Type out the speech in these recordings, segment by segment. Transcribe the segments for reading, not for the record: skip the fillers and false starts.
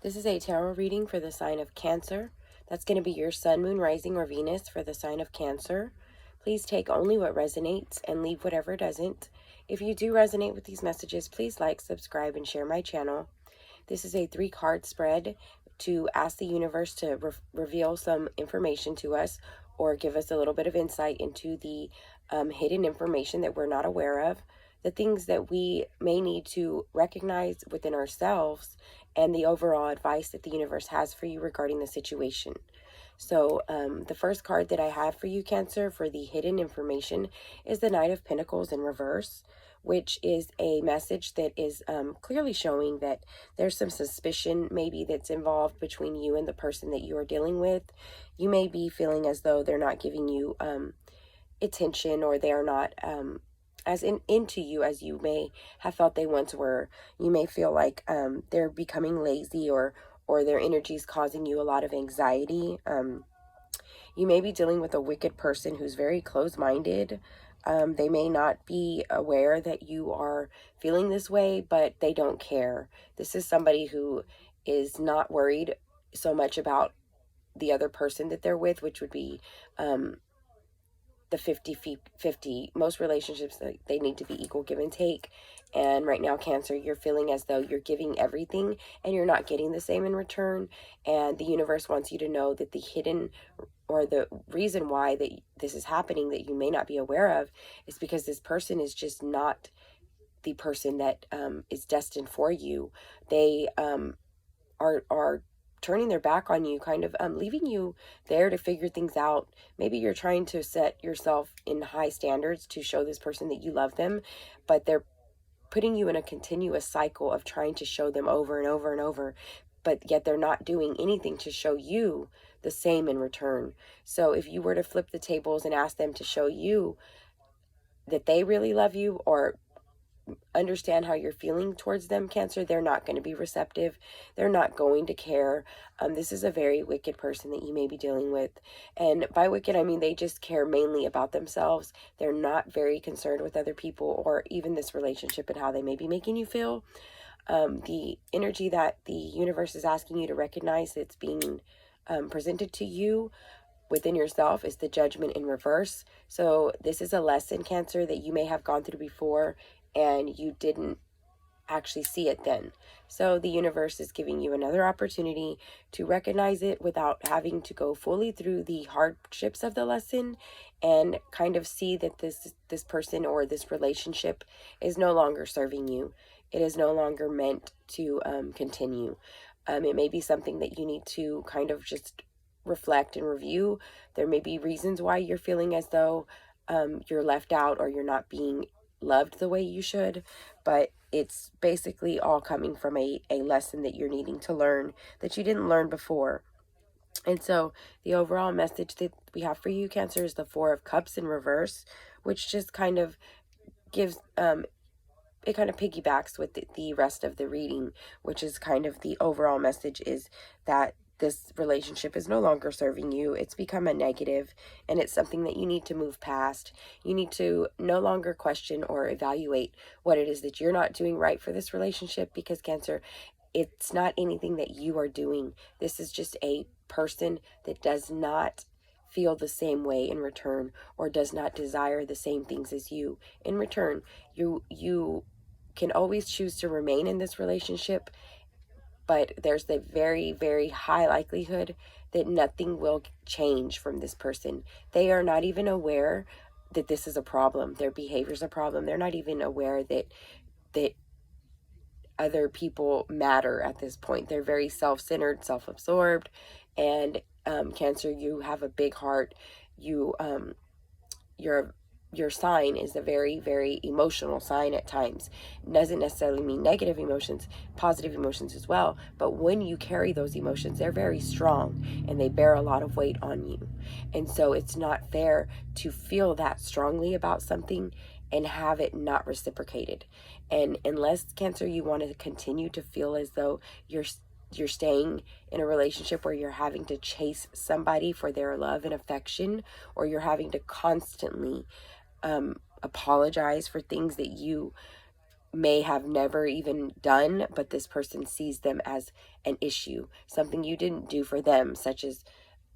This is a tarot reading for the sign of Cancer. That's going to be your sun, moon, rising, or Venus for the sign of Cancer. Please take only what resonates and leave whatever doesn't. If you do resonate with these messages, please like, subscribe, and share my channel. This is a 3-card spread to ask the universe to reveal some information to us or give us a little bit of insight into the hidden information that we're not aware of, the things that we may need to recognize within ourselves, and the overall advice that the universe has for you regarding the situation. So the first card that I have for you, Cancer, for the hidden information is the Knight of Pentacles in reverse, which is a message that is clearly showing that there's some suspicion maybe that's involved between you and the person that you are dealing with. You may be feeling as though they're not giving you attention, or they are not as into you as you may have felt they once were. You may feel like they're becoming lazy, or their energy is causing you a lot of anxiety. You may be dealing with a wicked person who's very close-minded. They may not be aware that you are feeling this way, but they don't care. This is somebody who is not worried so much about the other person that they're with, which would be the 50-50. Most relationships, they need to be equal give and take. And right now, Cancer, you're feeling as though you're giving everything and you're not getting the same in return. And the universe wants you to know that the hidden, or the reason why that this is happening that you may not be aware of, is because this person is just not the person that is destined for you. They are turning their back on you, kind of leaving you there to figure things out. Maybe you're trying to set yourself in high standards to show this person that you love them, but they're putting you in a continuous cycle of trying to show them over and over and over, but yet they're not doing anything to show you the same in return. So if you were to flip the tables and ask them to show you that they really love you, or understand how you're feeling towards them, Cancer, they're not going to be receptive. They're not going to care. This is a very wicked person that you may be dealing with. And by wicked, I mean they just care mainly about themselves. They're not very concerned with other people or even this relationship and how they may be making you feel. The energy that the universe is asking you to recognize that's being presented to you within yourself is the Judgment in reverse. So this is a lesson, Cancer, that you may have gone through before and you didn't actually see it then. So the universe is giving you another opportunity to recognize it without having to go fully through the hardships of the lesson, and kind of see that this person or this relationship is no longer serving you. It is no longer meant to continue. It may be something that you need to kind of just reflect and review. There may be reasons why you're feeling as though you're left out or you're not being loved the way you should, but it's basically all coming from a lesson that you're needing to learn that you didn't learn before. And so the overall message that we have for you, Cancer, is the 4 of Cups in reverse, which just kind of gives it kind of piggybacks with the rest of the reading, which is kind of the overall message is that this relationship is no longer serving you. It's become a negative, and it's something that you need to move past. You need to no longer question or evaluate what it is that you're not doing right for this relationship, because Cancer, it's not anything that you are doing. This is just a person that does not feel the same way in return, or does not desire the same things as you in return. You can always choose to remain in this relationship, but there's the very, very high likelihood that nothing will change from this person. They are not even aware that this is a problem. Their behavior is a problem. They're not even aware that other people matter at this point. They're very self-centered, self-absorbed, and Cancer, you have a big heart. Your sign is a very, very emotional sign at times. It doesn't necessarily mean negative emotions, positive emotions as well. But when you carry those emotions, they're very strong and they bear a lot of weight on you. And so it's not fair to feel that strongly about something and have it not reciprocated. And unless, Cancer, you want to continue to feel as though you're staying in a relationship where you're having to chase somebody for their love and affection, or you're having to constantly apologize for things that you may have never even done, but this person sees them as an issue, something you didn't do for them, such as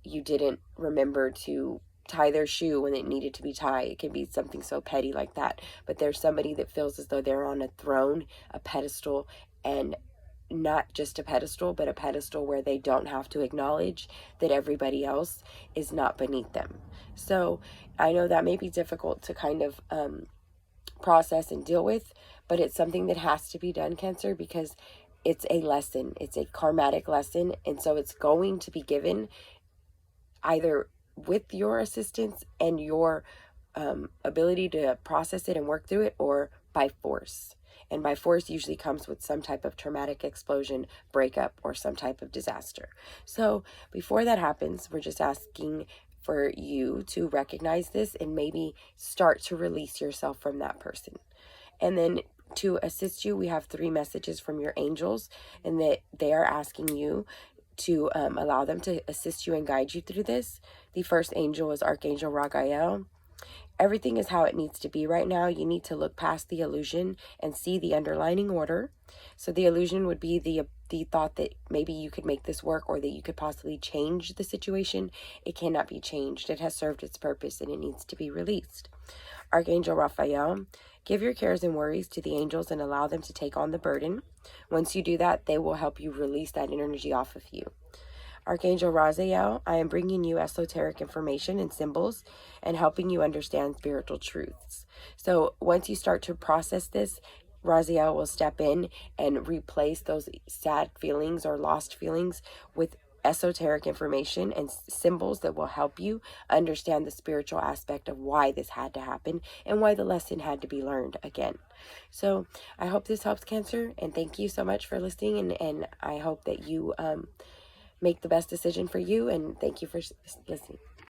you didn't remember to tie their shoe when it needed to be tied. It can be something so petty like that. But there's somebody that feels as though they're on a throne, a pedestal, and not just a pedestal, but a pedestal where they don't have to acknowledge that everybody else is not beneath them. So I know that may be difficult to kind of process and deal with, but it's something that has to be done, Cancer, because it's a lesson. It's a karmatic lesson, and so it's going to be given either with your assistance and your ability to process it and work through it, or by force. And by force usually comes with some type of traumatic explosion, breakup, or some type of disaster. So before that happens, we're just asking for you to recognize this and maybe start to release yourself from that person. And then to assist you, we have 3 messages from your angels, and that they are asking you to allow them to assist you and guide you through this. The first angel is Archangel Raphael. Everything is how it needs to be right now. You need to look past the illusion and see the underlining order. So the illusion would be the thought that maybe you could make this work, or that you could possibly change the situation. It cannot be changed. It has served its purpose and it needs to be released. Archangel Raphael, give your cares and worries to the angels and allow them to take on the burden. Once you do that, they will help you release that energy off of you. Archangel Raziel, I am bringing you esoteric information and symbols and helping you understand spiritual truths. So once you start to process this, Raziel will step in and replace those sad feelings or lost feelings with esoteric information and symbols that will help you understand the spiritual aspect of why this had to happen and why the lesson had to be learned again. So I hope this helps, Cancer, and thank you so much for listening, and I hope that you make the best decision for you, and thank you for listening.